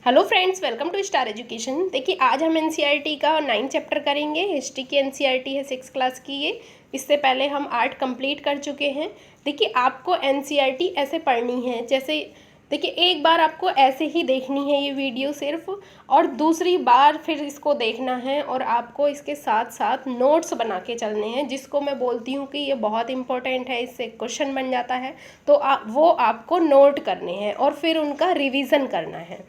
Hello friends, welcome to star education. देखिए आज हम एनसीईआरटी का 9 चैप्टर करेंगे। हिस्ट्री की एनसीईआरटी है 6 क्लास की ये। इससे पहले हम 8 कंप्लीट कर चुके हैं। देखिए आपको एनसीईआरटी ऐसे पढ़नी है जैसे, देखिए एक बार आपको ऐसे ही देखनी है ये वीडियो सिर्फ, और दूसरी बार फिर इसको देखना है और आपको इसके साथ साथ नोट्स बना के चलने हैं, जिसको मैं बोलती हूँ कि ये बहुत इंपॉर्टेंट है, इससे क्वेश्चन बन जाता है। तो वो आपको नोट करने हैं और फिर उनका रिवीजन करना है।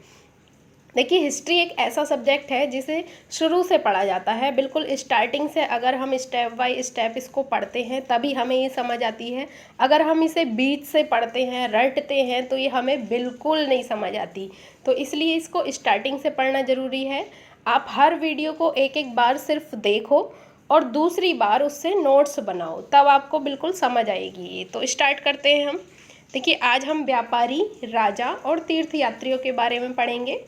देखिए हिस्ट्री एक ऐसा सब्जेक्ट है जिसे शुरू से पढ़ा जाता है, बिल्कुल स्टार्टिंग से। अगर हम स्टेप बाय स्टेप इसको पढ़ते हैं तभी हमें ये समझ आती है। अगर हम इसे बीच से पढ़ते हैं, रटते हैं, तो ये हमें बिल्कुल नहीं समझ आती। तो इसलिए इसको स्टार्टिंग से पढ़ना ज़रूरी है। आप हर वीडियो को एक एक बार सिर्फ देखो और दूसरी बार उससे नोट्स बनाओ, तब आपको बिल्कुल समझ आएगी ये। तो स्टार्ट करते हैं हम। देखिए आज हम व्यापारी, राजा और तीर्थयात्रियों के बारे में पढ़ेंगे।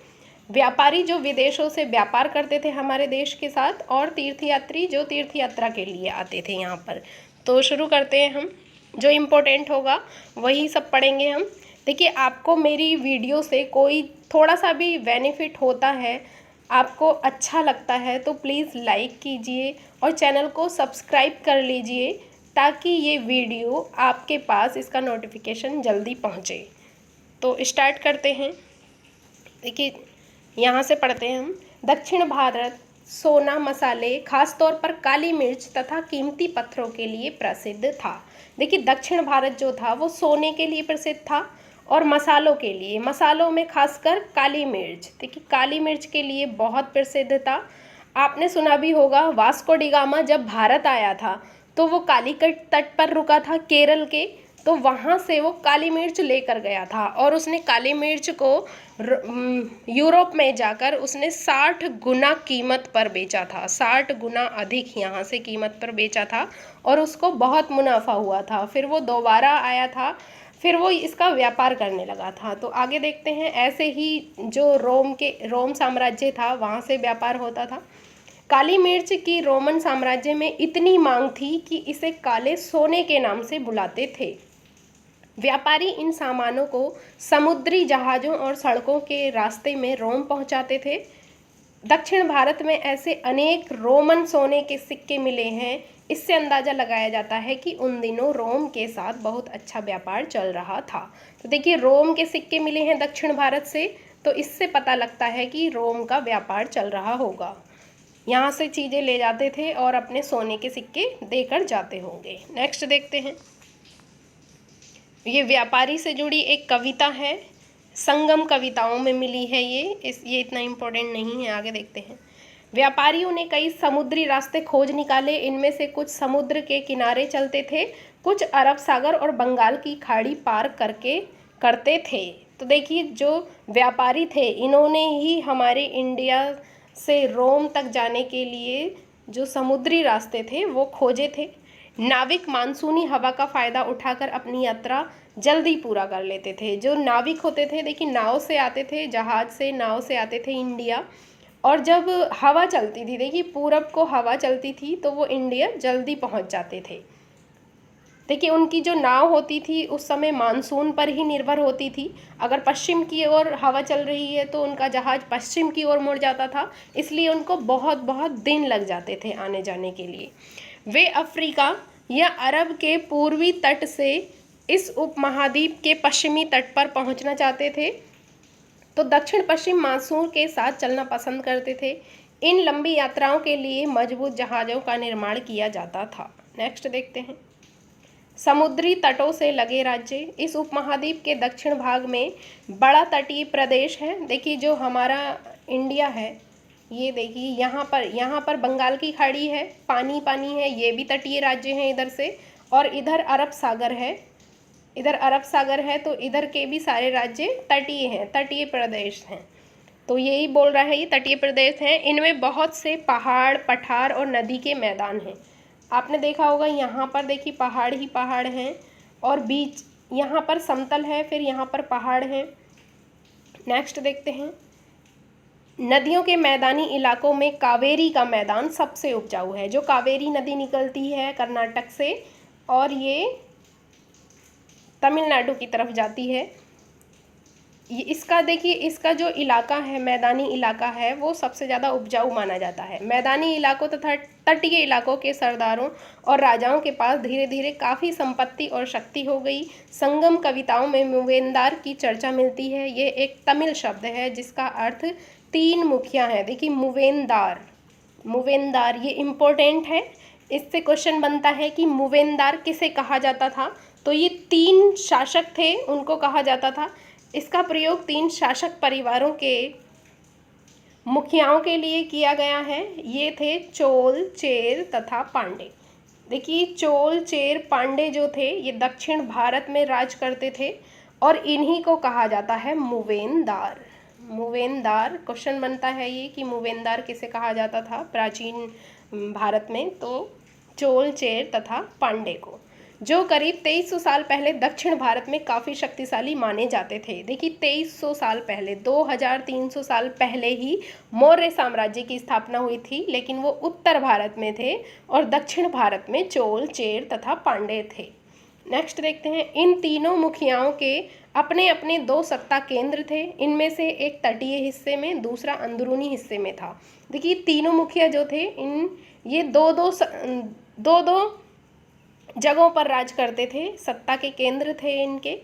व्यापारी जो विदेशों से व्यापार करते थे हमारे देश के साथ, और तीर्थयात्री जो तीर्थ यात्रा के लिए आते थे यहाँ पर। तो शुरू करते हैं हम। जो इम्पोर्टेंट होगा वही सब पढ़ेंगे हम। देखिए आपको मेरी वीडियो से कोई थोड़ा सा भी बेनिफिट होता है, आपको अच्छा लगता है, तो प्लीज़ लाइक कीजिए और चैनल को सब्सक्राइब कर लीजिए, ताकि ये वीडियो आपके पास इसका नोटिफिकेशन जल्दी पहुँचे। तो स्टार्ट करते हैं। देखिए यहाँ से पढ़ते हैं हम। दक्षिण भारत सोना, मसाले, खास तौर पर काली मिर्च तथा कीमती पत्थरों के लिए प्रसिद्ध था। देखिए दक्षिण भारत जो था वो सोने के लिए प्रसिद्ध था और मसालों के लिए, मसालों में खासकर काली मिर्च। देखिए काली मिर्च के लिए बहुत प्रसिद्ध था। आपने सुना भी होगा, वास्को डी गामा जब भारत आया था तो वो कालीकट तट पर रुका था केरल के, तो वहाँ से वो काली मिर्च लेकर गया था और उसने काली मिर्च को यूरोप में जाकर उसने 60 गुना कीमत पर बेचा था। 60 गुना अधिक यहाँ से कीमत पर बेचा था और उसको बहुत मुनाफा हुआ था। फिर वो दोबारा आया था, फिर वो इसका व्यापार करने लगा था। तो आगे देखते हैं। ऐसे ही जो रोम साम्राज्य था वहाँ से व्यापार होता था। काली मिर्च की रोमन साम्राज्य में इतनी मांग थी कि इसे काले सोने के नाम से बुलाते थे। व्यापारी इन सामानों को समुद्री जहाज़ों और सड़कों के रास्ते में रोम पहुंचाते थे। दक्षिण भारत में ऐसे अनेक रोमन सोने के सिक्के मिले हैं, इससे अंदाज़ा लगाया जाता है कि उन दिनों रोम के साथ बहुत अच्छा व्यापार चल रहा था। तो देखिए रोम के सिक्के मिले हैं दक्षिण भारत से, तो इससे पता लगता है कि रोम का व्यापार चल रहा होगा। यहाँ से चीज़ें ले जाते थे और अपने सोने के सिक्के देकर जाते होंगे। नेक्स्ट देखते हैं। ये व्यापारी से जुड़ी एक कविता है, संगम कविताओं में मिली है ये इतना इम्पोर्टेंट नहीं है। आगे देखते हैं। व्यापारियों ने कई समुद्री रास्ते खोज निकाले। इनमें से कुछ समुद्र के किनारे चलते थे, कुछ अरब सागर और बंगाल की खाड़ी पार करके करते थे। तो देखिए जो व्यापारी थे इन्होंने ही हमारे इंडिया से रोम तक जाने के लिए जो समुद्री रास्ते थे वो खोजे थे। नाविक मानसूनी हवा का फ़ायदा उठाकर अपनी यात्रा जल्दी पूरा कर लेते थे। जो नाविक होते थे, देखिए नाव से आते थे, जहाज़ से, नाव से आते थे इंडिया, और जब हवा चलती थी, देखिए पूरब को हवा चलती थी, तो वो इंडिया जल्दी पहुंच जाते थे। देखिए उनकी जो नाव होती थी उस समय मानसून पर ही निर्भर होती थी। अगर पश्चिम की ओर हवा चल रही है तो उनका जहाज़ पश्चिम की ओर मुड़ जाता था, इसलिए उनको बहुत बहुत दिन लग जाते थे आने जाने के लिए। वे अफ्रीका या अरब के पूर्वी तट से इस उपमहाद्वीप के पश्चिमी तट पर पहुंचना चाहते थे, तो दक्षिण पश्चिम मानसून के साथ चलना पसंद करते थे। इन लंबी यात्राओं के लिए मजबूत जहाज़ों का निर्माण किया जाता था। नेक्स्ट देखते हैं। समुद्री तटों से लगे राज्य। इस उपमहाद्वीप के दक्षिण भाग में बड़ा तटीय प्रदेश है। देखिए जो हमारा इंडिया है, ये देखिए यहाँ पर बंगाल की खाड़ी है, पानी पानी है, ये भी तटीय राज्य हैं इधर से, और इधर अरब सागर है, इधर अरब सागर है, तो इधर के भी सारे राज्य तटीय हैं, तटीय प्रदेश हैं। तो यही बोल रहा है ये तटीय प्रदेश हैं। इनमें बहुत से पहाड़, पठार और नदी के मैदान हैं। आपने देखा होगा यहाँ पर देखिए पहाड़ ही पहाड़ हैं और बीच यहाँ पर समतल है, फिर यहाँ पर पहाड़ हैं। नेक्स्ट देखते हैं। नदियों के मैदानी इलाकों में कावेरी का मैदान सबसे उपजाऊ है। जो कावेरी नदी निकलती है कर्नाटक से और ये तमिलनाडु की तरफ जाती है, ये इसका देखिए, इसका जो इलाका है, मैदानी इलाका है, वो सबसे ज़्यादा उपजाऊ माना जाता है। मैदानी इलाकों तथा तटीय इलाकों के सरदारों और राजाओं के पास धीरे धीरे काफ़ी संपत्ति और शक्ति हो गई। संगम कविताओं में मूवेंदार की चर्चा मिलती है। ये एक तमिल शब्द है जिसका अर्थ 3 मुखिया है। देखिए मूवेंदार, मूवेंदार ये इम्पोर्टेंट है। इससे क्वेश्चन बनता है कि मूवेंदार किसे कहा जाता था, तो ये 3 शासक थे, उनको कहा जाता था। इसका प्रयोग 3 शासक परिवारों के मुखियाओं के लिए किया गया है। ये थे चोल, चेर तथा पांडे। देखिए चोल, चेर, पांडे जो थे ये दक्षिण भारत में राज करते थे और इन्हीं को कहा जाता है मूवेंदार। मूवेंदार क्वेश्चन बनता है ये कि मूवेंदार किसे कहा जाता था प्राचीन भारत में, तो चोल, चेर तथा पांडे को, जो करीब 2300 साल पहले दक्षिण भारत में काफ़ी शक्तिशाली माने जाते थे। देखिए 2300 साल पहले, 2300 साल पहले ही मौर्य साम्राज्य की स्थापना हुई थी, लेकिन वो उत्तर भारत में थे और दक्षिण भारत में चोल, चेर तथा पांडे थे। नेक्स्ट देखते हैं, इन तीनों मुखियाओं के अपने अपने 2 सत्ता केंद्र थे। इनमें से एक तटीय हिस्से में, दूसरा अंदरूनी हिस्से में था। देखिए तीनों मुखिया जो थे ये दो दो जगहों पर राज करते थे, सत्ता के केंद्र थे इनके।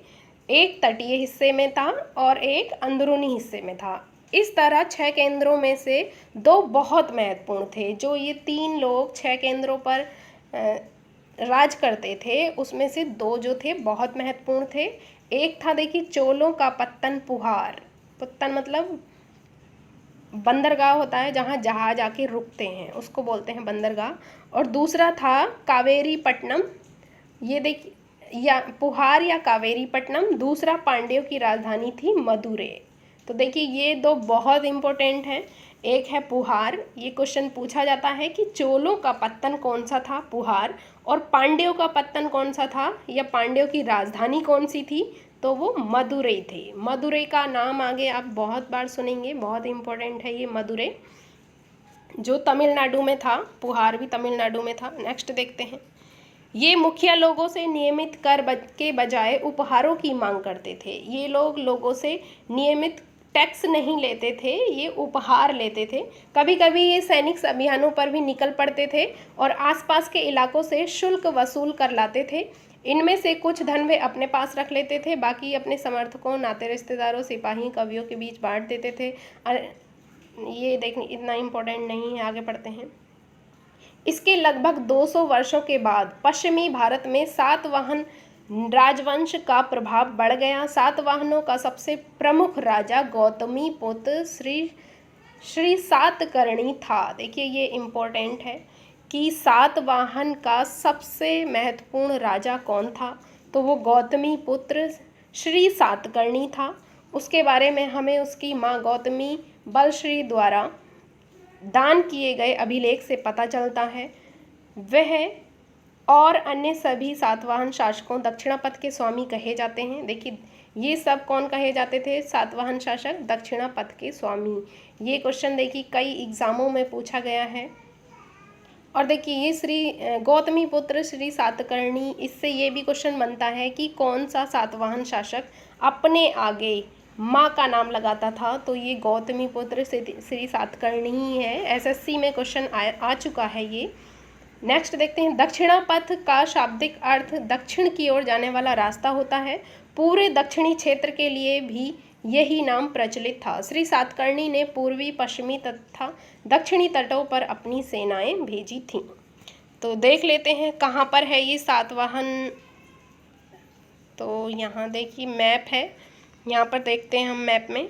एक तटीय हिस्से में था और एक अंदरूनी हिस्से में था। इस तरह 6 केंद्रों में से 2 बहुत महत्वपूर्ण थे। जो ये 3 लोग 6 केंद्रों पर राज करते थे, उसमें से 2 जो थे बहुत महत्वपूर्ण थे। एक था देखिए चोलों का पत्तन पुहार, पत्तन मतलब बंदरगाह होता है जहाँ जहाज आके रुकते हैं, उसको बोलते हैं बंदरगाह। और दूसरा था कावेरी पट्टनम, ये देखिए, या पुहार या कावेरी पट्टनम। दूसरा पांड्यों की राजधानी थी मदुरै। तो देखिए ये 2 बहुत इम्पोर्टेंट हैं। एक है पुहार, ये क्वेश्चन पूछा जाता है कि चोलों का पत्तन कौन सा था, पुहार, और पांड्यों का पत्तन कौन सा था या पांड्यों की राजधानी कौन सी थी, तो वो मदुरै थी। मदुरै का नाम आगे आप बहुत बार सुनेंगे, बहुत इम्पोर्टेंट है ये मदुरै, जो तमिलनाडु में था। पुहार भी तमिलनाडु में था। नेक्स्ट देखते हैं, ये मुखिया लोगों से नियमित कर के बजाय उपहारों की मांग करते थे। ये लोग लोगों से नियमित टैक्स नहीं लेते थे, ये उपहार लेते थे। कभी कभी ये सैनिक अभियानों पर भी निकल पड़ते थे और आसपास के इलाकों से शुल्क वसूल कर लाते थे। इनमें से कुछ धन वे अपने पास रख लेते थे, बाकी अपने समर्थकों, नाते रिश्तेदारों, सिपाही, कवियों के बीच बांट देते थे। ये देखने इतना इम्पोर्टेंट नहीं है, आगे पढ़ते हैं। इसके लगभग 200 वर्षों के बाद पश्चिमी भारत में सातवाहन राजवंश का प्रभाव बढ़ गया। सातवाहनों का सबसे प्रमुख राजा गौतमी पुत्र श्री सातकर्णी था। देखिए ये इम्पोर्टेंट है कि सातवाहन का सबसे महत्वपूर्ण राजा कौन था, तो वो गौतमी पुत्र श्री सातकर्णी था। उसके बारे में हमें उसकी माँ गौतमी बलश्री द्वारा दान किए गए अभिलेख से पता चलता है। वह और अन्य सभी सातवाहन शासकों दक्षिणापथ के स्वामी कहे जाते हैं। देखिए ये सब कौन कहे जाते थे, सातवाहन शासक दक्षिणापथ के स्वामी। ये क्वेश्चन देखिए कई एग्जामों में पूछा गया है। और देखिए ये श्री गौतमी पुत्र श्री सातकर्णी, इससे ये भी क्वेश्चन बनता है कि कौन सा सातवाहन शासक अपने आगे माँ का नाम लगाता था, तो ये गौतमी पुत्र श्री सातकर्णी ही है। एसएससी में क्वेश्चन आ चुका है ये। नेक्स्ट देखते हैं, दक्षिणापथ का शाब्दिक अर्थ दक्षिण की ओर जाने वाला रास्ता होता है। पूरे दक्षिणी क्षेत्र के लिए भी यही नाम प्रचलित था। श्री सातकर्णी ने पूर्वी, पश्चिमी तथा दक्षिणी तटों पर अपनी सेनाएं भेजी थीं। तो देख लेते हैं कहाँ पर है ये सातवाहन। तो यहाँ देखिए मैप है, यहाँ पर देखते हैं हम मैप में।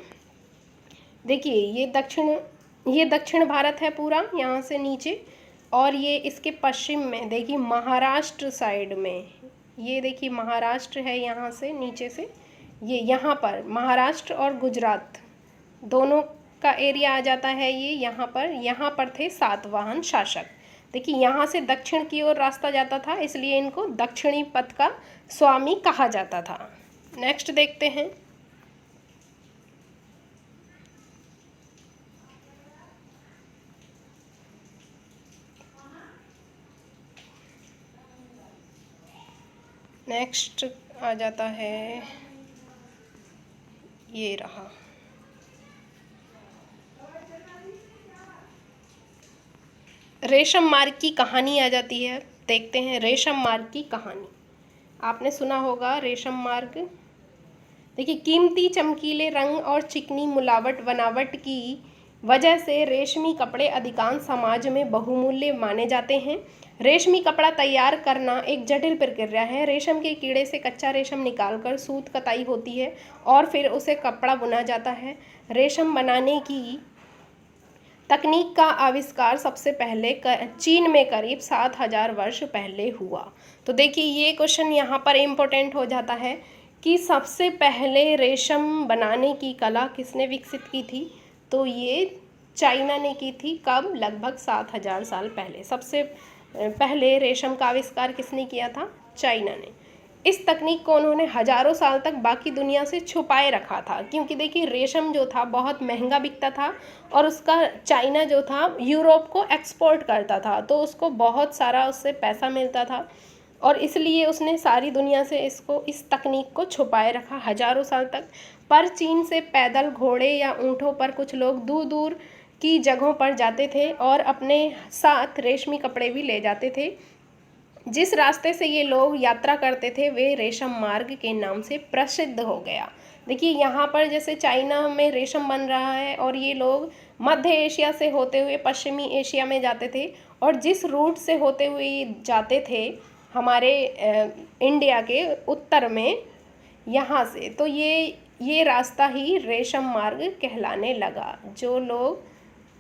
देखिए ये दक्षिण भारत है पूरा यहाँ से नीचे, और ये इसके पश्चिम में देखिए महाराष्ट्र साइड में, ये देखिए महाराष्ट्र है यहाँ से नीचे से, ये यहाँ पर महाराष्ट्र और गुजरात दोनों का एरिया आ जाता है ये। यहाँ पर थे सातवाहन शासक। देखिए यहाँ से दक्षिण की ओर रास्ता जाता था, इसलिए इनको दक्षिणी पथ का स्वामी कहा जाता था। नेक्स्ट देखते हैं, नेक्स्ट आ जाता है ये रहा। रेशम मार्ग की कहानी आ जाती है। देखते हैं रेशम मार्ग की कहानी। आपने सुना होगा रेशम मार्ग। देखिए, कीमती चमकीले रंग और चिकनी मुलावट बनावट की वजह से रेशमी कपड़े अधिकांश समाज में बहुमूल्य माने जाते हैं। रेशमी कपड़ा तैयार करना एक जटिल प्रक्रिया है। रेशम के कीड़े से कच्चा रेशम निकालकर सूत कताई होती है और फिर उसे कपड़ा बुना जाता है। रेशम बनाने की तकनीक का आविष्कार सबसे पहले चीन में करीब 7000 वर्ष पहले हुआ। तो देखिए, ये क्वेश्चन यहाँ पर इम्पोर्टेंट हो जाता है कि सबसे पहले रेशम बनाने की कला किसने विकसित की थी? तो ये चाइना ने की थी। कब? लगभग 7000 साल पहले। सबसे पहले रेशम का आविष्कार किसने किया था? चाइना ने। इस तकनीक को उन्होंने हजारों साल तक बाकी दुनिया से छुपाए रखा था, क्योंकि देखिए रेशम जो था बहुत महंगा बिकता था और उसका चाइना जो था यूरोप को एक्सपोर्ट करता था, तो उसको बहुत सारा उससे पैसा मिलता था और इसलिए उसने सारी दुनिया से इस तकनीक को छुपाए रखा हजारों साल तक। पर चीन से पैदल, घोड़े या ऊँटों पर कुछ लोग दूर दूर की जगहों पर जाते थे और अपने साथ रेशमी कपड़े भी ले जाते थे। जिस रास्ते से ये लोग यात्रा करते थे वे रेशम मार्ग के नाम से प्रसिद्ध हो गया। देखिए, यहाँ पर जैसे चाइना में रेशम बन रहा है और ये लोग मध्य एशिया से होते हुए पश्चिमी एशिया में जाते थे और जिस रूट से होते हुए जाते थे हमारे इंडिया के उत्तर में यहाँ से, तो ये रास्ता ही रेशम मार्ग कहलाने लगा।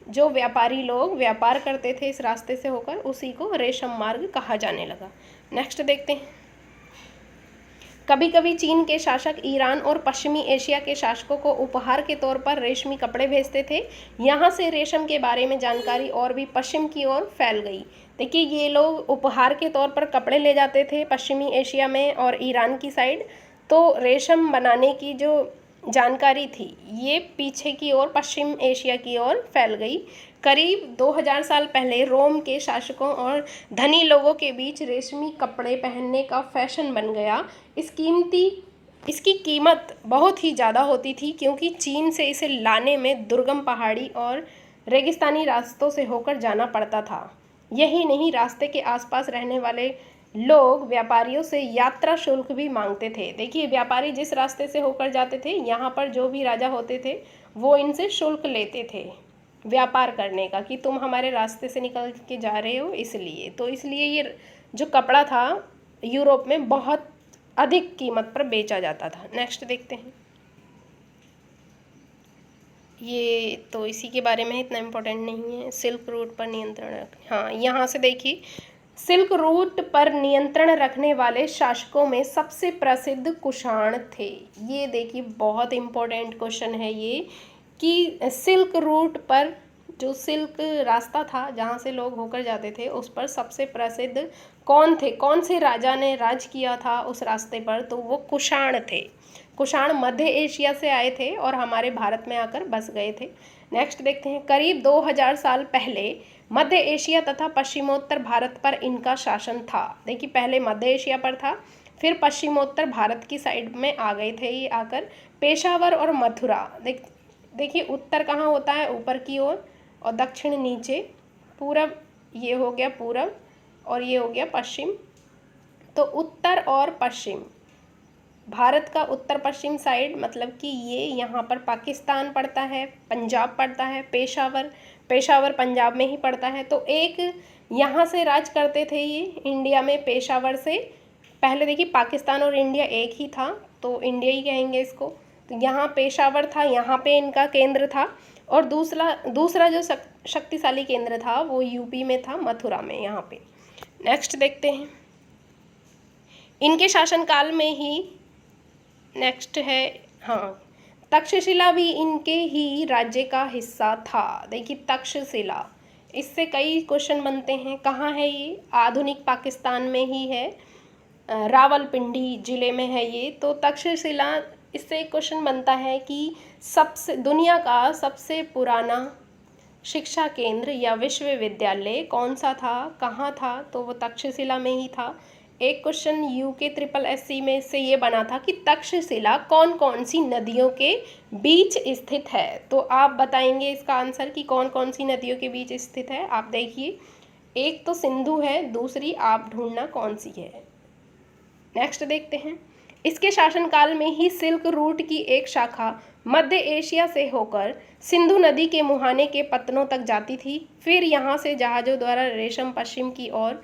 जो व्यापारी लोग व्यापार करते थे इस रास्ते से होकर, उसी को रेशम मार्ग कहा जाने लगा। नेक्स्ट देखते हैं। कभी कभी चीन के शासक ईरान और पश्चिमी एशिया के शासकों को उपहार के तौर पर रेशमी कपड़े भेजते थे। यहाँ से रेशम के बारे में जानकारी और भी पश्चिम की ओर फैल गई। देखिए, ये लोग उपहार के तौर पर कपड़े ले जाते थे पश्चिमी एशिया में और ईरान की साइड, तो रेशम बनाने की जो जानकारी थी ये पीछे की ओर पश्चिम एशिया की ओर फैल गई। करीब 2000 साल पहले रोम के शासकों और धनी लोगों के बीच रेशमी कपड़े पहनने का फैशन बन गया। इसकी कीमत बहुत ही ज़्यादा होती थी, क्योंकि चीन से इसे लाने में दुर्गम पहाड़ी और रेगिस्तानी रास्तों से होकर जाना पड़ता था। यही नहीं, रास्ते के आसपास रहने वाले लोग व्यापारियों से यात्रा शुल्क भी मांगते थे। देखिए, व्यापारी जिस रास्ते से होकर जाते थे, यहाँ पर जो भी राजा होते थे वो इनसे शुल्क लेते थे व्यापार करने का, कि तुम हमारे रास्ते से निकल के जा रहे हो इसलिए ये जो कपड़ा था यूरोप में बहुत अधिक कीमत पर बेचा जाता था। नेक्स्ट देखते हैं। ये तो इसी के बारे में इतना इम्पोर्टेंट नहीं है। सिल्क रूट पर नियंत्रण हाँ, यहाँ से देखिए, सिल्क रूट पर नियंत्रण रखने वाले शासकों में सबसे प्रसिद्ध कुषाण थे। ये देखिए, बहुत इम्पोर्टेंट क्वेश्चन है ये, कि सिल्क रूट पर जो सिल्क रास्ता था जहाँ से लोग होकर जाते थे, उस पर सबसे प्रसिद्ध कौन थे? कौन से राजा ने राज किया था उस रास्ते पर? तो वो कुषाण थे। कुषाण मध्य एशिया से आए थे और हमारे भारत में आकर बस गए थे। नेक्स्ट देखते हैं। करीब 2000 साल पहले मध्य एशिया तथा पश्चिमोत्तर भारत पर इनका शासन था। देखिए, पहले मध्य एशिया पर था, फिर पश्चिमोत्तर भारत की साइड में आ गए थे ये आकर। पेशावर और मथुरा, देखिए उत्तर कहाँ होता है? ऊपर की ओर, और दक्षिण नीचे। पूरब, ये हो गया पूरब और ये हो गया पश्चिम। तो उत्तर और पश्चिम, भारत का उत्तर पश्चिम साइड, मतलब कि ये यहाँ पर पाकिस्तान पड़ता है, पंजाब पड़ता है, पेशावर पंजाब में ही पड़ता है। तो एक यहाँ से राज करते थे ये इंडिया में, पेशावर से। पहले देखिए, पाकिस्तान और इंडिया एक ही था, तो इंडिया ही कहेंगे इसको। तो यहाँ पेशावर था, यहाँ पे इनका केंद्र था, और दूसरा जो शक्तिशाली केंद्र था वो यूपी में था, मथुरा में, यहाँ पे। नेक्स्ट देखते हैं। इनके शासनकाल में ही नेक्स्ट है हाँ, तक्षशिला भी इनके ही राज्य का हिस्सा था। देखिए, तक्षशिला, इससे कई क्वेश्चन बनते हैं। कहाँ है ये? आधुनिक पाकिस्तान में ही है, रावलपिंडी जिले में है ये। तो तक्षशिला, इससे एक क्वेश्चन बनता है कि दुनिया का सबसे पुराना शिक्षा केंद्र या विश्वविद्यालय कौन सा था, कहाँ था? तो वो तक्षशिला में ही था। एक क्वेश्चन यूके SSSC में से ये बना था कि तक्षशिला कौन कौन सी नदियों के बीच स्थित है। तो आप बताएंगे इसका आंसर कि कौन कौन सी नदियों के बीच स्थित है। आप देखिए, एक तो सिंधु है, दूसरी आप ढूंढना कौन सी है। नेक्स्ट देखते हैं, इसके शासनकाल में ही सिल्क रूट की एक शाखा मध्य एशिया से होकर सिंधु नदी के मुहाने के पत्तनों तक जाती थी। फिर यहाँ से जहाज़ों द्वारा रेशम पश्चिम की ओर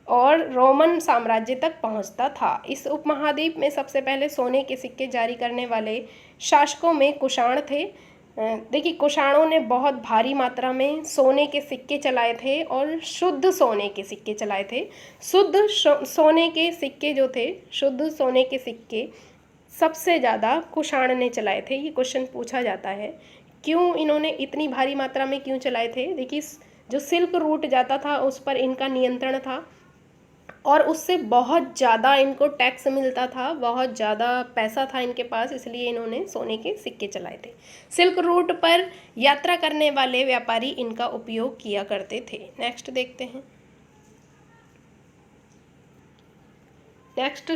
और रोमन साम्राज्य तक पहुंचता था। इस उपमहाद्वीप में सबसे पहले सोने के सिक्के जारी करने वाले शासकों में कुषाण थे। देखिए, कुषाणों ने बहुत भारी मात्रा में सोने के सिक्के चलाए थे और शुद्ध सोने के सिक्के चलाए थे। शुद्ध सोने के सिक्के जो थे, शुद्ध सोने के सिक्के सबसे ज़्यादा कुषाण ने चलाए थे। ये क्वेश्चन पूछा जाता है, क्यों इन्होंने इतनी भारी मात्रा में क्यों चलाए थे। देखिए, जो सिल्क रूट जाता था उस पर इनका नियंत्रण था और उससे बहुत ज़्यादा इनको टैक्स मिलता था, बहुत ज़्यादा पैसा था इनके पास, इसलिए इन्होंने सोने के सिक्के चलाए थे। सिल्क रूट पर यात्रा करने वाले व्यापारी इनका उपयोग किया करते थे। नेक्स्ट देखते हैं। नेक्स्ट,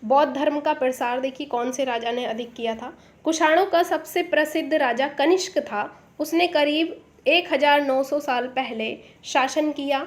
बौद्ध धर्म का प्रसार देखिए कौन से राजा ने अधिक किया था। कुषाणों का सबसे प्रसिद्ध राजा कनिष्क था। उसने करीब 1900 साल पहले शासन किया।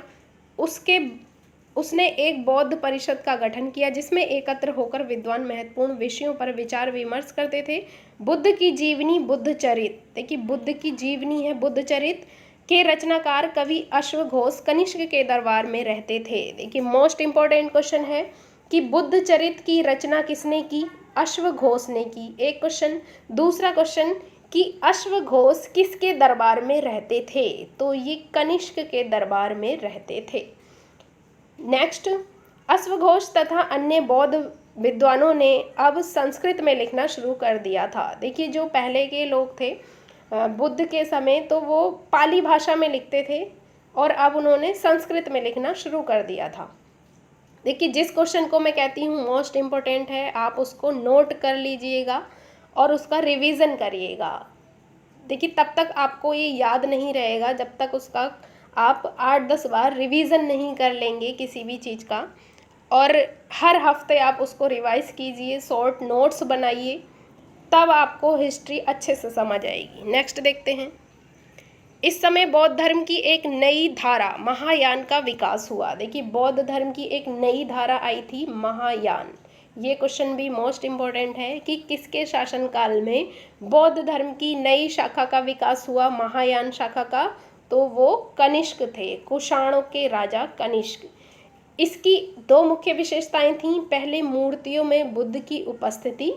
उसने एक बौद्ध परिषद का गठन किया जिसमें एकत्र होकर विद्वान महत्वपूर्ण विषयों पर विचार विमर्श करते थे। बुद्ध की जीवनी बुद्धचरित, देखिए बुद्ध की जीवनी है बुद्धचरित के रचनाकार कवि अश्वघोष कनिष्क के दरबार में रहते थे। देखिए, मोस्ट इंपॉर्टेंट क्वेश्चन है कि बुद्धचरित की रचना किसने की, अश्वघोष ने की, एक क्वेश्चन। दूसरा क्वेश्चन कि अश्वघोष किसके दरबार में रहते थे, तो ये कनिष्क के दरबार में रहते थे। नेक्स्ट, अश्वघोष तथा अन्य बौद्ध विद्वानों ने अब संस्कृत में लिखना शुरू कर दिया था। देखिए, जो पहले के लोग थे बुद्ध के समय, तो वो पाली भाषा में लिखते थे और अब उन्होंने संस्कृत में लिखना शुरू कर दिया था। देखिए, जिस क्वेश्चन को मैं कहती हूँ मोस्ट इम्पोर्टेंट है, आप उसको नोट कर लीजिएगा और उसका रिवीजन करिएगा। देखिए, तब तक आपको ये याद नहीं रहेगा जब तक उसका आप 8-10 बार रिवीजन नहीं कर लेंगे किसी भी चीज़ का। और हर हफ्ते आप उसको रिवाइज कीजिए, शॉर्ट नोट्स बनाइए, तब आपको हिस्ट्री अच्छे से समझ आएगी। नेक्स्ट देखते हैं। इस समय बौद्ध धर्म की एक नई धारा महायान का विकास हुआ। देखिए, बौद्ध धर्म की एक नई धारा आई थी, महायान। ये क्वेश्चन भी मोस्ट इम्पोर्टेंट है कि किसके शासनकाल में बौद्ध धर्म की नई शाखा का विकास हुआ, महायान शाखा का, तो वो कनिष्क थे, कुषाणों के राजा कनिष्क। इसकी दो मुख्य विशेषताएं थीं। पहले, मूर्तियों में बुद्ध की उपस्थिति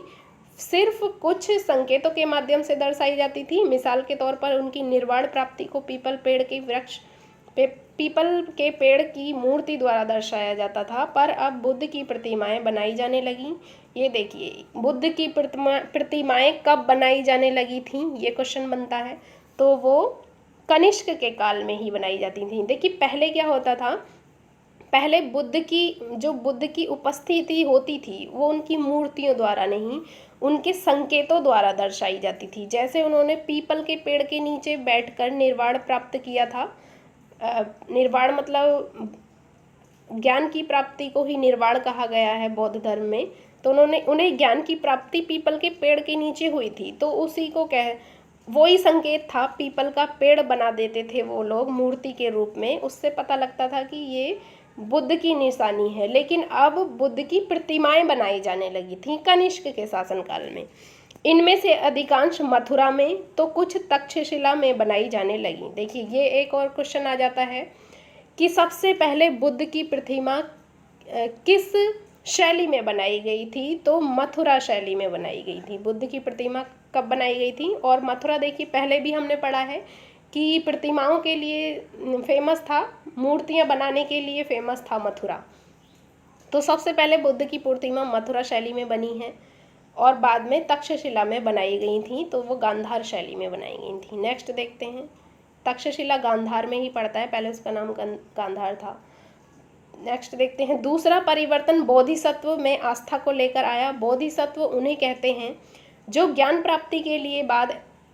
सिर्फ कुछ संकेतों के माध्यम से दर्शाई जाती थी। मिसाल के तौर पर उनकी निर्वाण प्राप्ति को पीपल के पेड़ की मूर्ति द्वारा दर्शाया जाता था, पर अब बुद्ध की प्रतिमाएं बनाई जाने लगीं। ये देखिए, बुद्ध की प्रतिमाएं कब बनाई जाने लगी थीं, ये क्वेश्चन बनता है, तो वो कनिष्क के काल में ही बनाई जाती थी। देखिए, पहले क्या होता था, पहले बुद्ध की उपस्थिति होती थी वो उनकी मूर्तियों द्वारा नहीं, उनके संकेतों द्वारा दर्शाई जाती थी। जैसे उन्होंने पीपल के पेड़ के नीचे बैठकर निर्वाण प्राप्त किया था। निर्वाण मतलब ज्ञान की प्राप्ति को ही निर्वाण कहा गया है बौद्ध धर्म में। तो उन्हें ज्ञान की प्राप्ति पीपल के पेड़ के नीचे हुई थी, तो उसी को वही संकेत था, पीपल का पेड़ बना देते थे वो लोग मूर्ति के रूप में। उससे पता लगता था कि ये बुद्ध की निशानी है। लेकिन अब बुद्ध की प्रतिमाएं बनाई जाने लगी थी कनिष्क के शासनकाल में। इनमें से अधिकांश मथुरा में तो कुछ तक्षशिला में बनाई जाने लगी। देखिए, ये एक और क्वेश्चन आ जाता है कि सबसे पहले बुद्ध की प्रतिमा किस शैली में बनाई गई थी, तो मथुरा शैली में बनाई गई थी। बुद्ध की प्रतिमा कब बनाई गई थी, और मथुरा देखिए पहले भी हमने पढ़ा है कि प्रतिमाओं के लिए फेमस था, मूर्तियां बनाने के लिए फेमस था मथुरा। तो सबसे पहले बुद्ध की प्रतिमा मथुरा शैली में बनी है और बाद में तक्षशिला में बनाई गई थी, तो वो गांधार शैली में बनाई गई थी। नेक्स्ट देखते हैं। तक्षशिला गांधार में ही पड़ता है, पहले उसका नाम गांधार था। नेक्स्ट देखते हैं। दूसरा परिवर्तन बोधिसत्व में आस्था को लेकर आया। बोधिसत्व उन्हें कहते हैं जो ज्ञान प्राप्ति के लिए बाद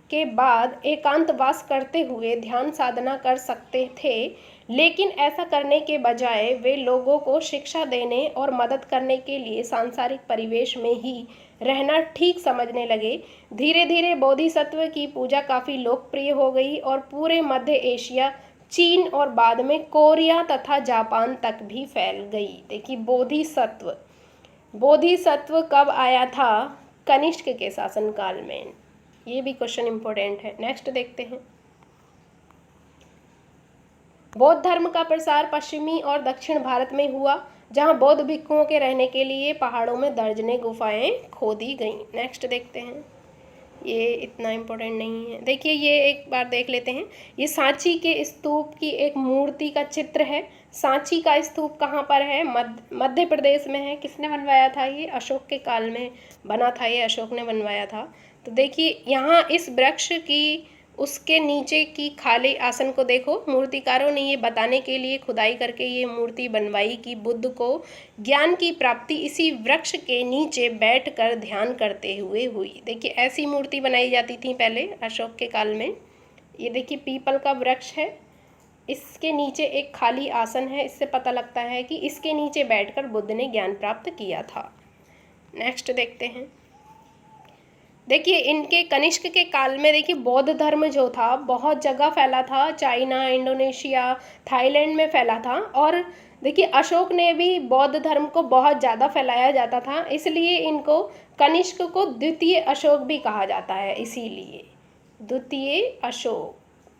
के बाद एकांतवास करते हुए ध्यान साधना कर सकते थे, लेकिन ऐसा करने के बजाय वे लोगों को शिक्षा देने और मदद करने के लिए सांसारिक परिवेश में ही रहना ठीक समझने लगे। धीरे धीरे बोधिसत्व की पूजा काफ़ी लोकप्रिय हो गई और पूरे मध्य एशिया, चीन और बाद में कोरिया तथा जापान तक भी फैल गई। देखिए बोधिसत्व कब आया था? कनिष्क के शासनकाल में। ये भी क्वेश्चन इंपॉर्टेंट है। नेक्स्ट देखते हैं। बौद्ध धर्म का प्रसार पश्चिमी और दक्षिण भारत में हुआ, जहां बौद्ध भिक्षुओं के रहने के लिए पहाड़ों में दर्जनें गुफाएं खोदी गईं। नेक्स्ट देखते हैं। ये इतना इम्पोर्टेंट नहीं है। देखिए ये एक बार देख लेते हैं। ये सांची के स्तूप की एक मूर्ति का चित्र है। सांची का स्तूप कहाँ पर है? मध्य प्रदेश में है। किसने बनवाया था? ये अशोक के काल में बना था। ये अशोक ने बनवाया था। तो देखिए यहाँ इस वृक्ष की उसके नीचे की खाली आसन को देखो। मूर्तिकारों ने ये बताने के लिए खुदाई करके ये मूर्ति बनवाई कि बुद्ध को ज्ञान की प्राप्ति इसी वृक्ष के नीचे बैठकर ध्यान करते हुए हुई। देखिए ऐसी मूर्ति बनाई जाती थी पहले अशोक के काल में। ये देखिए पीपल का वृक्ष है, इसके नीचे एक खाली आसन है। इससे पता लगता है कि इसके नीचे बैठकर बुद्ध ने ज्ञान प्राप्त किया था। नेक्स्ट देखते हैं। देखिए इनके कनिष्क के काल में देखिए बौद्ध धर्म जो था बहुत जगह फैला था। चाइना, इंडोनेशिया, थाईलैंड में फैला था। और देखिए अशोक ने भी बौद्ध धर्म को बहुत ज़्यादा फैलाया जाता था, इसलिए इनको कनिष्क को द्वितीय अशोक भी कहा जाता है। इसीलिए द्वितीय अशोक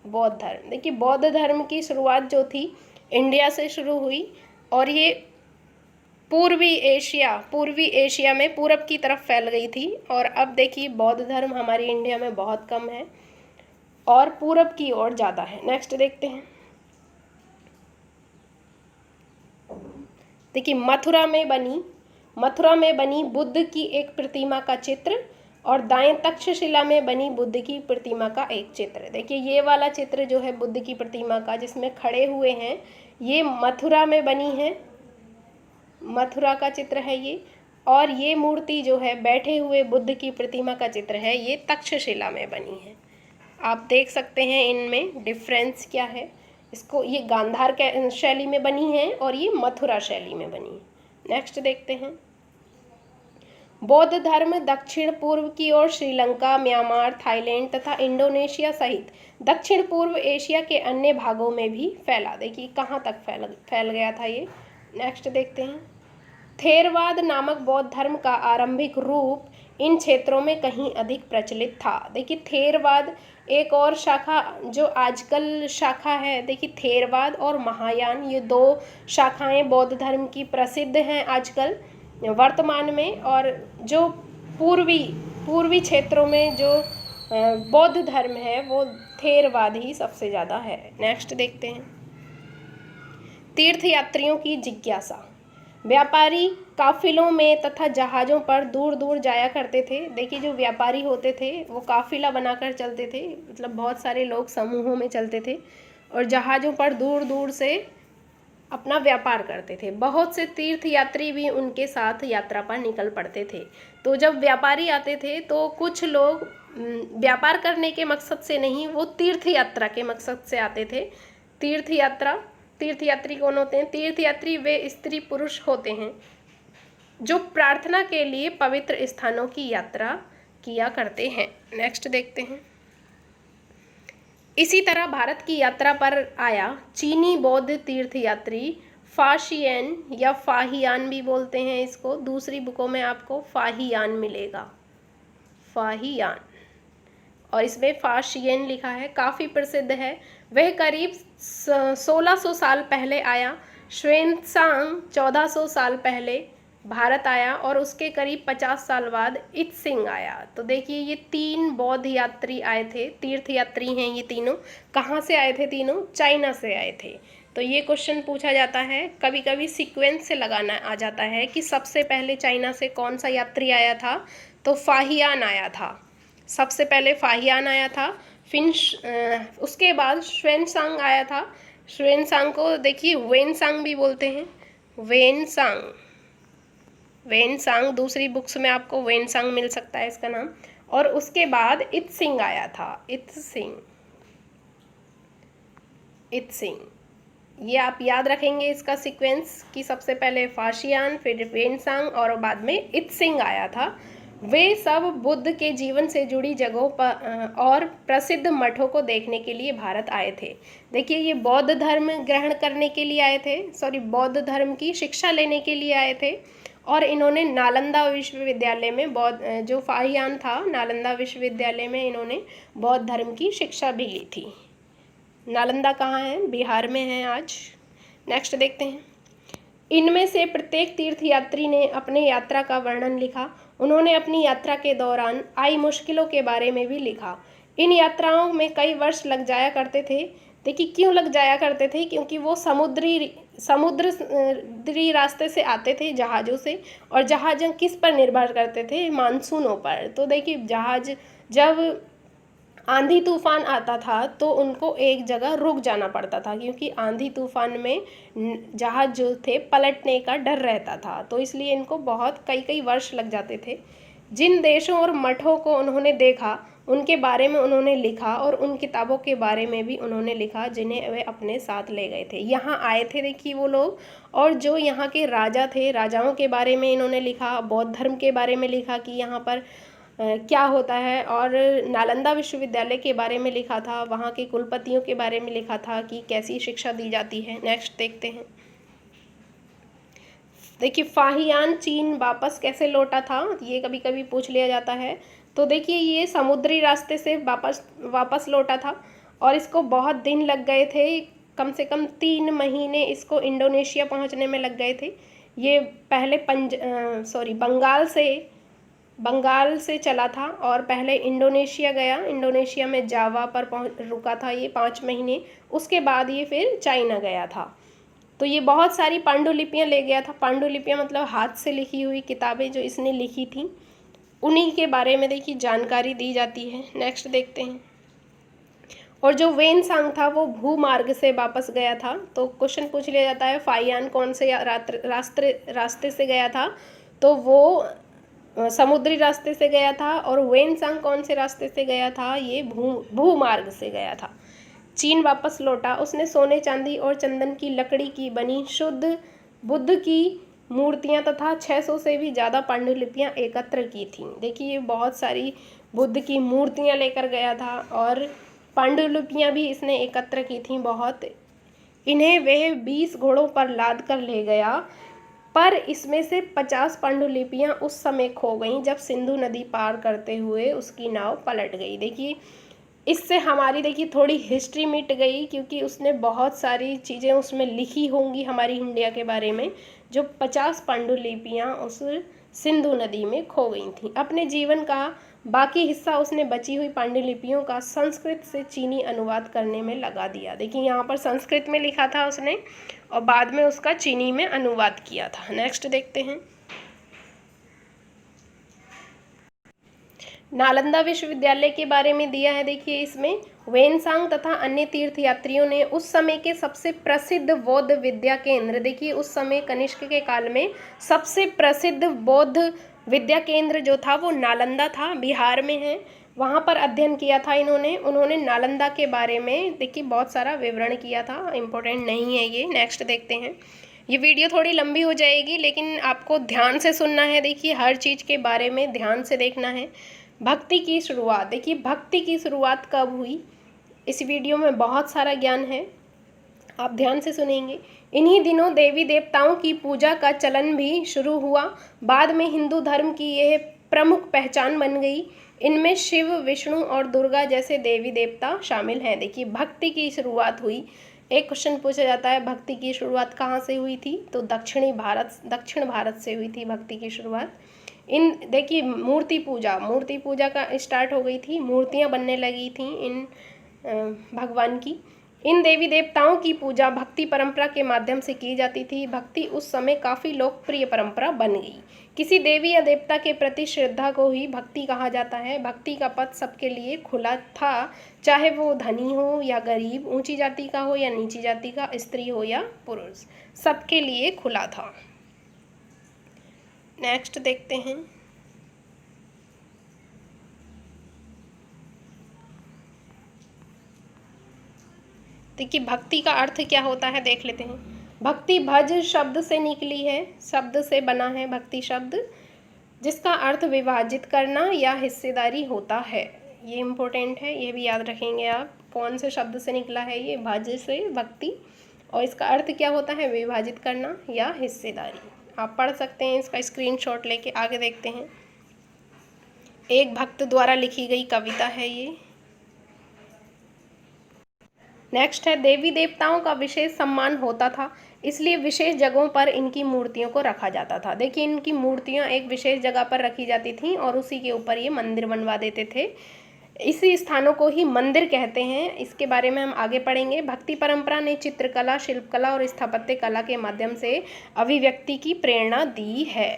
बौद्ध धर्म। देखिए बौद्ध धर्म की शुरुआत जो थी इंडिया से शुरू हुई और ये पूर्वी एशिया में पूरब की तरफ फैल गई थी। और अब देखिए बौद्ध धर्म हमारी इंडिया में बहुत कम है और पूरब की ओर ज़्यादा है। नेक्स्ट देखते हैं। देखिए मथुरा में बनी बुद्ध की एक प्रतिमा का चित्र और दाएं तक्षशिला में बनी बुद्ध की प्रतिमा का एक चित्र। देखिए ये वाला चित्र जो है बुद्ध की प्रतिमा का जिसमें खड़े हुए हैं, ये मथुरा में बनी है। मथुरा का चित्र है ये। और ये मूर्ति जो है बैठे हुए बुद्ध की प्रतिमा का चित्र है, ये तक्षशिला में बनी है। आप देख सकते हैं इनमें डिफरेंस क्या है। इसको ये गांधार शैली में बनी है और ये मथुरा शैली में बनी है। नेक्स्ट देखते हैं। बौद्ध धर्म दक्षिण पूर्व की ओर श्रीलंका, म्यांमार, थाईलैंड तथा इंडोनेशिया सहित दक्षिण पूर्व एशिया के अन्य भागों में भी फैला। देखिए कहाँ तक फैल गया था ये। नेक्स्ट देखते हैं। थेरवाद नामक बौद्ध धर्म का आरंभिक रूप इन क्षेत्रों में कहीं अधिक प्रचलित था। देखिए थेरवाद एक और शाखा जो आजकल शाखा है, देखिए थेरवाद और महायान, ये दो शाखाएं बौद्ध धर्म की प्रसिद्ध हैं आजकल वर्तमान में। और जो पूर्वी क्षेत्रों में जो बौद्ध धर्म है वो थेरवाद ही सबसे ज़्यादा है। नेक्स्ट देखते हैं। तीर्थयात्रियों की जिज्ञासा। व्यापारी काफिलों में तथा जहाज़ों पर दूर दूर जाया करते थे। देखिए जो व्यापारी होते थे वो काफिला बनाकर चलते थे, मतलब बहुत सारे लोग समूहों में चलते थे और जहाज़ों पर दूर दूर से अपना व्यापार करते थे। बहुत से तीर्थयात्री भी उनके साथ यात्रा पर निकल पड़ते थे। तो जब व्यापारी आते थे तो कुछ लोग व्यापार करने के मकसद से नहीं, वो तीर्थ यात्रा के मकसद से आते थे। तीर्थयात्री कौन होते हैं? तीर्थयात्री वे स्त्री पुरुष होते हैं जो प्रार्थना के लिए पवित्र स्थानों की यात्रा किया करते हैं। नेक्स्ट देखते हैं। इसी तरह भारत की यात्रा पर आया चीनी बौद्ध तीर्थयात्री फाशियन या फाहियान भी बोलते हैं इसको। दूसरी बुकों में आपको फाहियान मिलेगा, फाहियान, और इसमें फाशियन लिखा है। काफ़ी प्रसिद्ध है। वह करीब 1600 साल पहले आया। श्वेनसांग 1400 साल पहले भारत आया और उसके करीब 50 साल बाद इत्सिंग आया। तो देखिए ये तीन बौद्ध यात्री आए थे, तीर्थयात्री हैं ये तीनों। कहाँ से आए थे तीनों? चाइना से आए थे। तो ये क्वेश्चन पूछा जाता है, कभी कभी सीक्वेंस से लगाना आ जाता है कि सबसे पहले चाइना से कौन सा यात्री आया था। तो फाहियान आया था, सबसे पहले फाहियान आया था। फिर उसके बाद श्वेनसांग आया था। श्वेनसांग को देखिए वेनसांग भी बोलते हैं, वेनसांग। दूसरी बुक्स में आपको वेनसांग मिल सकता है इसका नाम। और उसके बाद इत सिंह आया था, इत सिंह, इत सिंह। ये आप याद रखेंगे इसका सीक्वेंस कि सबसे पहले फाशियान, फिर वेनसांग और बाद में इत सिंह आया था। वे सब बुद्ध के जीवन से जुड़ी जगहों पर और प्रसिद्ध मठों को देखने के लिए भारत आए थे। देखिए ये बौद्ध धर्म ग्रहण करने के लिए आए थे, बौद्ध धर्म की शिक्षा लेने के लिए आए थे। और इन्होंने नालंदा विश्वविद्यालय में जो फाहियान था, नालंदा विश्वविद्यालय में इन्होंने बौद्ध धर्म की शिक्षा भी ली थी। नालंदा कहाँ है? बिहार में है आज। नेक्स्ट देखते हैं। इनमें से प्रत्येक तीर्थयात्री ने अपने यात्रा का वर्णन लिखा। उन्होंने अपनी यात्रा के दौरान आई मुश्किलों के बारे में भी लिखा। इन यात्राओं में कई वर्ष लग जाया करते थे। देखिए क्यों लग जाया करते थे? क्योंकि वो समुद्री रास्ते से आते थे, जहाज़ों से। और जहाज़ किस पर निर्भर करते थे? मानसूनों पर। तो देखिए जहाज़ जब आंधी तूफान आता था तो उनको एक जगह रुक जाना पड़ता था, क्योंकि आंधी तूफान में जहाज जो थे पलटने का डर रहता था। तो इसलिए इनको बहुत कई वर्ष लग जाते थे। जिन देशों और मठों को उन्होंने देखा उनके बारे में उन्होंने लिखा, और उन किताबों के बारे में भी उन्होंने लिखा जिन्हें वे अपने साथ ले गए थे। यहाँ आए थे देखिए वो लोग, और जो यहाँ के राजा थे, राजाओं के बारे में इन्होंने लिखा, बौद्ध धर्म के बारे में लिखा कि यहाँ पर क्या होता है, और नालंदा विश्वविद्यालय के बारे में लिखा था, वहाँ के कुलपतियों के बारे में लिखा था कि कैसी शिक्षा दी जाती है। नेक्स्ट देखते हैं। देखिए फाहियान चीन वापस कैसे लौटा था, ये कभी कभी पूछ लिया जाता है। तो देखिए ये समुद्री रास्ते से वापस लौटा था, और इसको बहुत दिन लग गए थे, कम से कम 3 महीने इसको इंडोनेशिया पहुंचने में लग गए थे। ये पहले बंगाल से चला था, और पहले इंडोनेशिया गया, इंडोनेशिया में जावा पर रुका था ये 5 महीने। उसके बाद ये फिर चाइना गया था। तो ये बहुत सारी पांडुलिपियाँ ले गया था। पांडुलिपियाँ मतलब हाथ से लिखी हुई किताबें जो इसने लिखी थी, उन्हीं के बारे में देखिए जानकारी दी जाती है। नेक्स्ट देखते हैं। और जो वेनसांग था वो भूमार्ग से वापस गया था। तो क्वेश्चन पूछ लिया जाता है फाहियान कौन से रास्ते से गया था, तो वो समुद्री रास्ते से गया था। और वेनसांग कौन से रास्ते से गया था? ये भूमार्ग से गया था। चीन वापस लौटा। उसने सोने, चांदी और चंदन की लकड़ी की बनी शुद्ध बुद्ध की मूर्तियां तथा 600 से भी ज़्यादा पांडुलिपियां एकत्र की थीं। देखिए ये बहुत सारी बुद्ध की मूर्तियां लेकर गया था, और पांडुलिपियां भी इसने एकत्र की थीं बहुत। इन्हें वह 20 घोड़ों पर लाद कर ले गया, पर इसमें से 50 पांडुलिपियां उस समय खो गईं जब सिंधु नदी पार करते हुए उसकी नाव पलट गई। देखिए इससे हमारी देखिए थोड़ी हिस्ट्री मिट गई, क्योंकि उसने बहुत सारी चीज़ें उसमें लिखी होंगी हमारी इंडिया के बारे में, जो 50 पांडुलिपियां उस सिंधु नदी में खो गई थीं। अपने जीवन का बाकी हिस्सा उसने बची हुई पांडुलिपियों का संस्कृत से चीनी अनुवाद करने में लगा दिया। देखिए यहाँ पर संस्कृत में लिखा था उसने, और बाद में उसका चीनी में अनुवाद किया था। नेक्स्ट देखते हैं। नालंदा विश्वविद्यालय के बारे में दिया है। देखिए इसमें वेनसांग तथा अन्य तीर्थयात्रियों ने उस समय के सबसे प्रसिद्ध बौद्ध विद्या केंद्र, देखिए उस समय कनिष्क के काल में सबसे प्रसिद्ध बौद्ध विद्या केंद्र जो था वो नालंदा था, बिहार में है। वहाँ पर अध्ययन किया था उन्होंने नालंदा के बारे में देखिए बहुत सारा विवरण किया था। इम्पोर्टेंट नहीं है ये। नेक्स्ट देखते हैं। ये वीडियो थोड़ी लंबी हो जाएगी, लेकिन आपको ध्यान से सुनना है। देखिए हर चीज़ के बारे में ध्यान से देखना है। भक्ति की शुरुआत, देखिए भक्ति की शुरुआत कब हुई, इस वीडियो में बहुत सारा ज्ञान है, आप ध्यान से सुनेंगे। इन्हीं दिनों देवी देवताओं की पूजा का चलन भी शुरू हुआ। बाद में हिंदू धर्म की यह प्रमुख पहचान बन गई। इनमें शिव, विष्णु और दुर्गा जैसे देवी देवता शामिल हैं। देखिए भक्ति की शुरुआत हुई। एक क्वेश्चन पूछा जाता है भक्ति की शुरुआत कहाँ से हुई थी, तो दक्षिण भारत से हुई थी भक्ति की शुरुआत। देखिए मूर्ति पूजा का स्टार्ट हो गई थी, मूर्तियाँ बनने लगी थी इन भगवान की। इन देवी देवताओं की पूजा भक्ति परंपरा के माध्यम से की जाती थी। भक्ति उस समय काफ़ी लोकप्रिय परंपरा बन गई। किसी देवी या देवता के प्रति श्रद्धा को ही भक्ति कहा जाता है। भक्ति का पथ सबके लिए खुला था, चाहे वो धनी हो या गरीब, ऊंची जाति का हो या नीची जाति का, स्त्री हो या पुरुष, सबके लिए खुला था। नेक्स्ट देखते हैं। देखिए भक्ति का अर्थ क्या होता है देख लेते हैं। भक्ति भज शब्द से निकली है, शब्द से बना है भक्ति शब्द, जिसका अर्थ विभाजित करना या हिस्सेदारी होता है। ये इम्पोर्टेंट है, ये भी याद रखेंगे आप। कौन से शब्द से निकला है ये? भज से भक्ति, और इसका अर्थ क्या होता है? विभाजित करना या हिस्सेदारी। आप पढ़ सकते हैं, इसका स्क्रीनशॉट लेके आगे देखते हैं। एक भक्त द्वारा लिखी गई कविता है ये। नेक्स्ट है, देवी देवताओं का विशेष सम्मान होता था, इसलिए विशेष जगहों पर इनकी मूर्तियों को रखा जाता था। देखिए इनकी मूर्तियां एक विशेष जगह पर रखी जाती थीं और उसी के ऊपर ये मंदिर बनवा देते थे। इसी स्थानों को ही मंदिर कहते हैं। इसके बारे में हम आगे पढ़ेंगे। भक्ति परंपरा ने चित्रकला, शिल्पकला और स्थापत्य कला के माध्यम से अभिव्यक्ति की प्रेरणा दी है।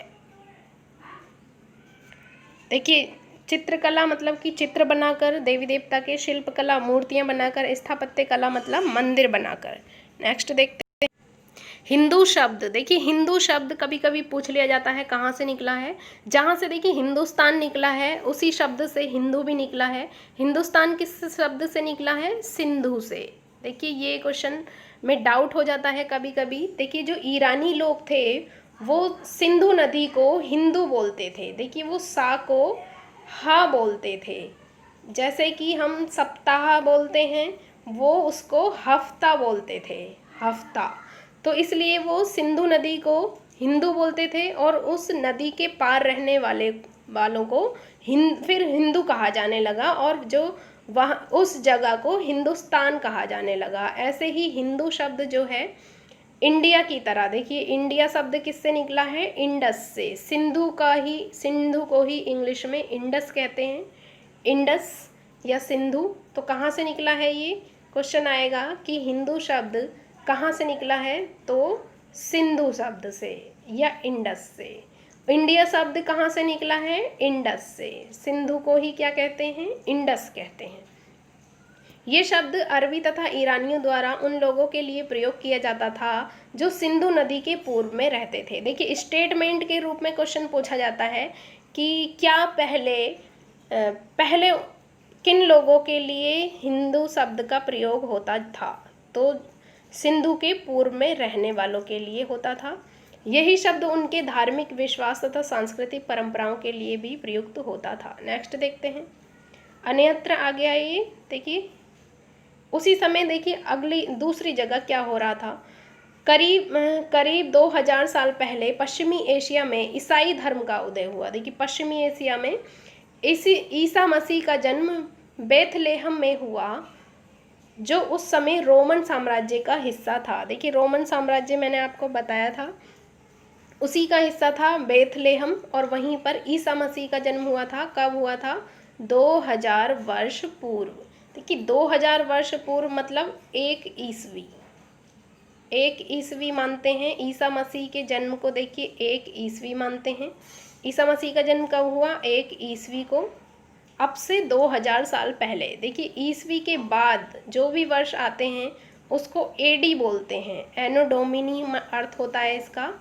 देखिए चित्रकला मतलब कि चित्र बनाकर देवी देवता के, शिल्पकला मूर्तियां बनाकर, स्थापत्य कला मतलब मंदिर बनाकर। नेक्स्ट देखते हैं, हिंदू शब्द। देखिए हिंदू शब्द कभी कभी पूछ लिया जाता है कहाँ से निकला है। जहाँ से देखिए हिंदुस्तान निकला है उसी शब्द से हिंदू भी निकला है। हिंदुस्तान किस शब्द से निकला है? सिंधु से। देखिए ये क्वेश्चन में डाउट हो जाता है कभी कभी। देखिए जो ईरानी लोग थे वो सिंधु नदी को हिंदू बोलते थे। देखिए वो सा को हा बोलते थे, जैसे कि हम सप्ताह बोलते हैं, वो उसको हफ्ता बोलते थे, हफ्ता। तो इसलिए वो सिंधु नदी को हिंदू बोलते थे और उस नदी के पार रहने वालों को फिर हिंदू कहा जाने लगा, और जो वहाँ उस जगह को हिंदुस्तान कहा जाने लगा। ऐसे ही हिंदू शब्द जो है इंडिया की तरह, देखिए इंडिया शब्द किससे निकला है? इंडस से। सिंधु को ही इंग्लिश में इंडस कहते हैं, इंडस या सिंधु। तो कहाँ से निकला है ये? क्वेश्चन आएगा कि हिंदू शब्द कहाँ से निकला है? तो सिंधु शब्द से या इंडस से। इंडिया शब्द कहाँ से निकला है? इंडस से। सिंधु को ही क्या कहते हैं? इंडस कहते हैं। ये शब्द अरबी तथा ईरानियों द्वारा उन लोगों के लिए प्रयोग किया जाता था जो सिंधु नदी के पूर्व में रहते थे। देखिए स्टेटमेंट के रूप में क्वेश्चन पूछा जाता है कि क्या पहले किन लोगों के लिए हिंदू शब्द का प्रयोग होता था? तो सिंधु के पूर्व में रहने वालों के लिए होता था। यही शब्द उनके धार्मिक विश्वास तथा सांस्कृतिक परंपराओं के लिए भी प्रयुक्त होता था। नेक्स्ट देखते हैं, अन्यत्र आ गया ये। देखिए उसी समय देखिए अगली दूसरी जगह क्या हो रहा था। करीब 2000 साल पहले पश्चिमी एशिया में ईसाई धर्म का उदय हुआ। देखिए पश्चिमी एशिया में ईसा मसीह का जन्म बेथलेहम में हुआ, जो उस समय रोमन साम्राज्य का हिस्सा था। देखिए रोमन साम्राज्य मैंने आपको बताया था, उसी का हिस्सा था बेथलेहम, और वहीं पर ईसा मसीह का जन्म हुआ था। कब हुआ था? 2000 वर्ष पूर्व। देखिए 2000 वर्ष पूर्व मतलब 1 ईस्वी मानते हैं ईसा मसीह के जन्म को। देखिए 1 ईस्वी मानते हैं। ईसा मसीह का जन्म कब हुआ? 1 ईस्वी को, अब से 2000 साल पहले। देखिए ईस्वी के बाद जो भी वर्ष आते हैं उसको एडी बोलते हैं, एनो डोमिनी अर्थ होता है इसका,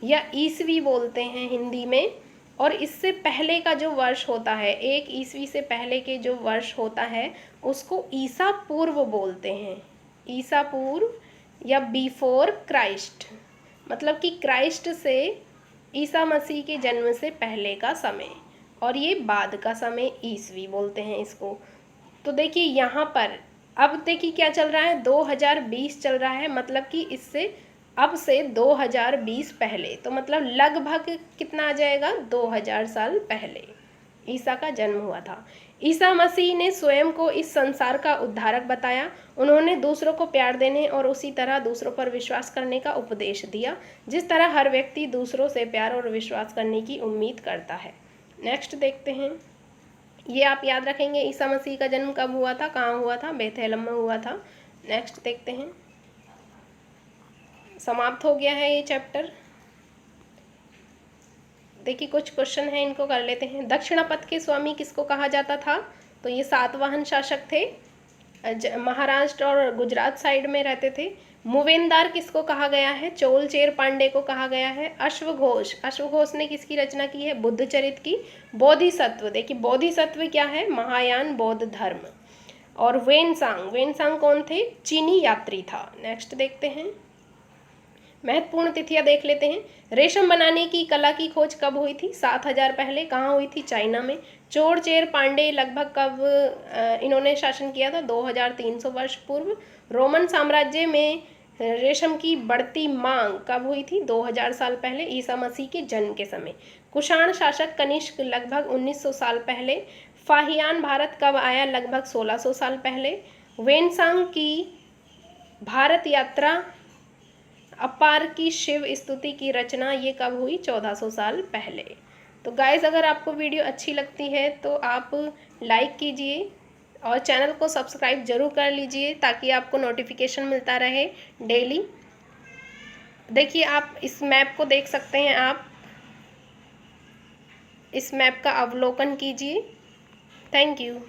या ईस्वी बोलते हैं हिंदी में। और इससे पहले का जो वर्ष होता है, 1 ईस्वी से पहले के जो वर्ष होता है उसको ईसा पूर्व बोलते हैं। ईसा पूर्व या बिफोर क्राइस्ट, मतलब कि क्राइस्ट से ईसा मसीह के जन्म से पहले का समय, और ये बाद का समय ईस्वी बोलते हैं इसको। तो देखिए यहाँ पर अब देखिए क्या चल रहा है? 2020 चल रहा है, मतलब कि इससे अब से 2020 पहले, तो मतलब लगभग कितना आ जाएगा? 2000 साल पहले ईसा का जन्म हुआ था। ईसा मसीह ने स्वयं को इस संसार का उद्धारक बताया। उन्होंने दूसरों को प्यार देने और उसी तरह दूसरों पर विश्वास करने का उपदेश दिया, जिस तरह हर व्यक्ति दूसरों से प्यार और विश्वास करने की उम्मीद करता है। नेक्स्ट देखते हैं, ये आप याद रखेंगे ईसा मसीह का जन्म कब हुआ था, कहाँ हुआ था? बेथलेहम में हुआ था। नेक्स्ट देखते हैं, समाप्त हो गया है ये चैप्टर। देखिए कुछ क्वेश्चन है, इनको कर लेते हैं। दक्षिणापथ के स्वामी किसको कहा जाता था? तो ये सातवाहन शासक थे, महाराष्ट्र और गुजरात साइड में रहते थे। मूवेंदार किसको कहा गया है? चोल चेर पांडे को कहा गया है। अश्वघोष ने किसकी रचना की है? बुद्धचरित की। बोधिसत्व, देखिए बोधिसत्व क्या है? महायान बौद्ध धर्म। और वेनसांग कौन थे? चीनी यात्री था। नेक्स्ट देखते हैं, महत्वपूर्ण तिथियां देख लेते हैं। रेशम बनाने की कला की खोज कब हुई थी? 7000 पहले। कहाँ हुई थी? चाइना में। चोर चेर पांडे लगभग कब इन्होंने शासन किया था? 2300 वर्ष पूर्व। रोमन साम्राज्य में रेशम की बढ़ती मांग कब हुई थी? 2000 साल पहले, ईसा मसीह के जन्म के समय। कुषाण शासक कनिष्क लगभग 1900 साल पहले। फाहियान भारत कब आया? लगभग 1600 साल पहले। वेनसांग की भारत यात्रा, अपार की शिव स्तुति की रचना, ये कब हुई? 1400 साल पहले। तो गाइस, अगर आपको वीडियो अच्छी लगती है तो आप लाइक कीजिए और चैनल को सब्सक्राइब जरूर कर लीजिए ताकि आपको नोटिफिकेशन मिलता रहे डेली। देखिए, आप इस मैप को देख सकते हैं, आप इस मैप का अवलोकन कीजिए। Thank you.